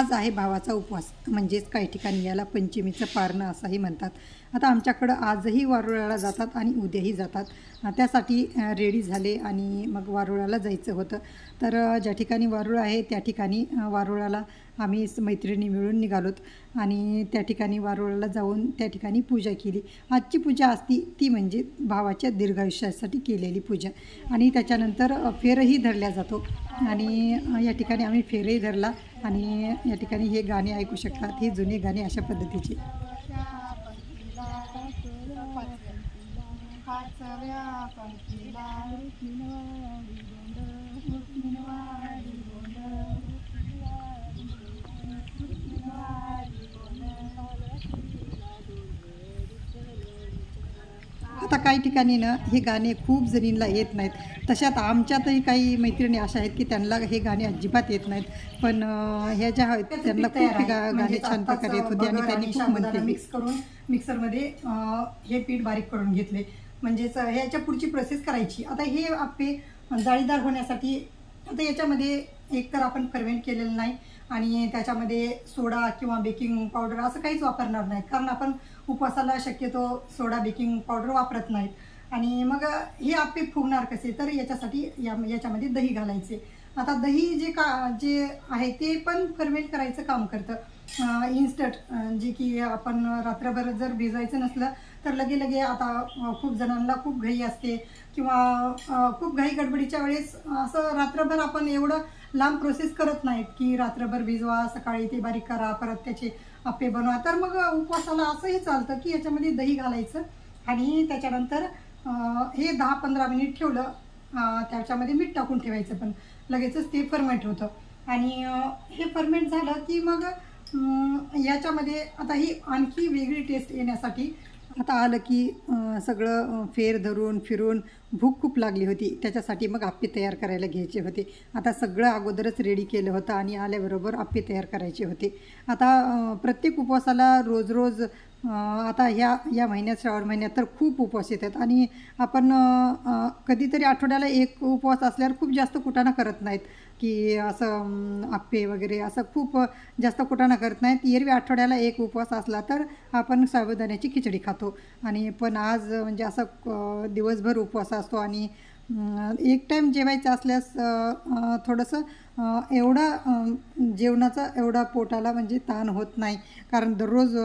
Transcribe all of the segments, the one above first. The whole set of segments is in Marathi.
आज आहे भावाचा उपवास, म्हणजेच काही ठिकाणी याला पंचमीचं पारणं असंही म्हणतात. आता आमच्याकडं आजही वारुळाला जातात आणि उद्याही जातात. त्यासाठी रेडी झाले आणि मग वारुळाला जायचं होतं. तर ज्या ठिकाणी वारुळ आहे त्या ठिकाणी वारुळाला आम्ही मैत्रिणी मिळून निघालोत आणि त्या ठिकाणी वारुळाला जाऊन त्या ठिकाणी पूजा केली. आजची पूजा असती ती म्हणजे भावाच्या दीर्घायुष्यासाठी केलेली पूजा आणि त्याच्यानंतर फेरही धरला जातो आणि या ठिकाणी आम्ही फेरही धरला आणि या ठिकाणी हे गाणे ऐकू शकतात. हे जुने गाणे अशा पद्धतीचे. आता काही ठिकाणी ना हे गाणे खूप जणींना येत नाहीत. तशात आमच्यातही काही मैत्रिणी अशा आहेत की त्यांना हे गाणे अजिबात येत नाहीत. पण ह्या ज्या आहेत त्यांना खूप गाणे छान प्रकारे येत होते आणि त्यांनी खूप म्हणते मिक्स करून मिक्सरमध्ये हे पीठ बारीक करून घेतले. म्हणजेच ह्याच्या पुढची प्रोसेस करायची. आता हे आप्पे जाळीदार होण्यासाठी आता याच्यामध्ये एकतर आपण फर्मेंट केलेलं नाही आणि त्याच्यामध्ये सोडा किंवा बेकिंग पावडर असं काहीच वापरणार नाहीत, कारण आपण उपवासाला शक्यतो सोडा बेकिंग पावडर वापरत नाहीत. आणि मग हे आप्पे फुगणार कसे, तर याच्यासाठी याच्यामध्ये दही घालायचे. आता दही जे आहे ते पण फर्मेंट करायचं काम करतं. इन्स्टंट जे की आपण रात्रभर जर भिजवायचं नसलं तर लगे आता खूप जणांना खूप घाई असते किंवा खूप घाई गडबडीच्या वेळेस असं रात्रभर आपण एवढं लांब प्रोसेस करत नाहीत की रात्रभर भिजवा, सकाळी ते बारीक करा, परत त्याचे आप्पे बनवा. तर मग उपवासाला असंही चालतं की याच्यामध्ये दही घालायचं आणि त्याच्यानंतर हे 10-15 मिनिट ठेवलं, त्याच्यामध्ये मीठ टाकून ठेवायचं, पण लगेचच ते फर्मेंट होतं. आणि हे फर्मेंट झालं की मग याच्यामध्ये आता ही आणखी वेगळी टेस्ट येण्यासाठी आता आलं की सगळं फेर धरून फिरून भूक खूप लागली होती. त्याच्यासाठी मग आप्पे तयार करायला घ्यायचे होते. आता सगळं अगोदरच रेडी केलं होतं आणि आल्याबरोबर आप्पे तयार करायचे होते. आता प्रत्येक उपवासाला रोज आता या महिन्यात श्रावण महिन्यात तर खूप उपवास येतात आणि आपण कधीतरी आठवड्याला एक उपवास असल्यावर खूप जास्त कुटाणा करत नाहीत की असं आप्पे वगैरे असं खूप जास्त कुटाणा करत नाहीत. एरवी आठवड्याला एक उपवास असला तर आपण साबुदाण्याची खिचडी खातो आणि पण आज म्हणजे असं दिवसभर उपवास असतो आणि एक टाईम जेवायचं असल्यास थोडंसं एवढा जेवणाचा एवढा पोटाला म्हणजे ताण होत नाही, कारण दररोज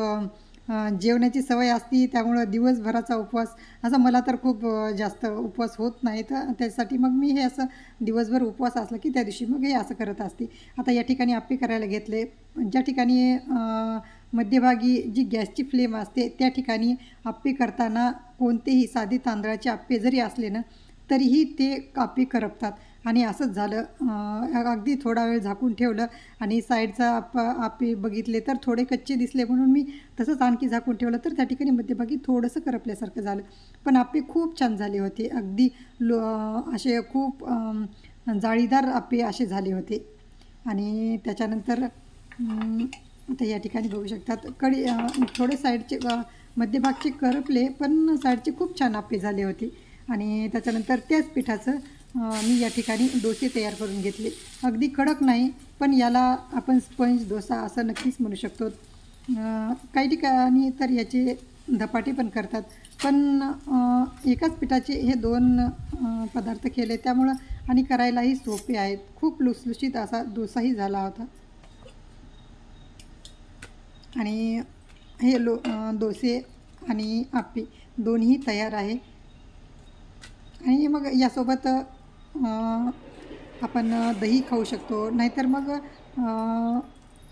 जेवण्याची सवय असती. त्यामुळं दिवसभराचा उपवास असं मला तर खूप जास्त उपवास होत नाही, तर त्यासाठी मग मी हे असं दिवसभर उपवास असला की त्या दिवशी मग हे असं करत असते. आता या ठिकाणी आप्पे करायला घेतले. ज्या ठिकाणी मध्यभागी जी गॅसची फ्लेम असते त्या ठिकाणी आप्पे करताना कोणतेही साधे तांदळाचे आप्पे जरी असले ना तरीही ते आप्पे करपतात आणि असंच झालं. अगदी थोडा वेळ झाकून ठेवलं आणि साईडचा आप्पे बघितले तर थोडे कच्चे दिसले, म्हणून मी तसंच आणखी झाकून ठेवलं तर त्या ठिकाणी मध्यभागी थोडंसं करपल्यासारखं झालं. पण आप्पे खूप छान झाले होते. अगदी असे खूप जाळीदार आप्पे असे झाले होते. आणि त्याच्यानंतर आता या ठिकाणी बघू शकतात थोडे साईडचे मध्यभागचे करपले, पण साईडचे खूप छान आप्पे झाले होते. आणि त्याच्यानंतर त्याच पिठाचं मी या ठिकाणी डोसे तयार करून घेतले. अगदी कडक नाही, पण याला आपण स्पंज डोसा असं नक्कीच म्हणू शकतो. काही ठिकाणी तर याचे धपाटे पण करतात, पण एकाच पिठाचे हे 2 पदार्थ केले त्यामुळं आणि करायलाही सोपे आहेत. खूप लुसलुशीत असा डोसाही झाला होता. आणि हे डोसे आणि आप्पे दोन्ही तयार आहे. आणि मग यासोबत आपण दही खाऊ शकतो, नाहीतर मग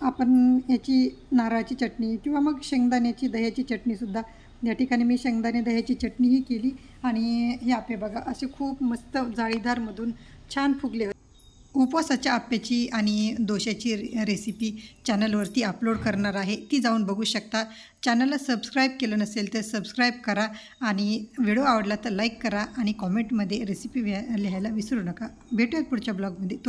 आपण याची नारळाची चटणी किंवा मग शेंगदाण्याची दह्याची चटणीसुद्धा, या ठिकाणी मी शेंगदाणे दह्याची चटणीही केली. आणि हे आप्पे बघा असे खूप मस्त जाळीदारमधून छान फुगले. उपवासाच्या आप्प्याची आणि डोश्याची रेसिपी चॅनलवरती अपलोड करणार आहे, ती जाऊन बघू शकता. चॅनलला सबस्क्राईब केलं नसेल तर सबस्क्राईब करा आणि व्हिडिओ आवडला तर लाईक करा आणि कॉमेंटमध्ये रेसिपी लिहायला विसरू नका. भेटूयात पुढच्या ब्लॉगमध्ये.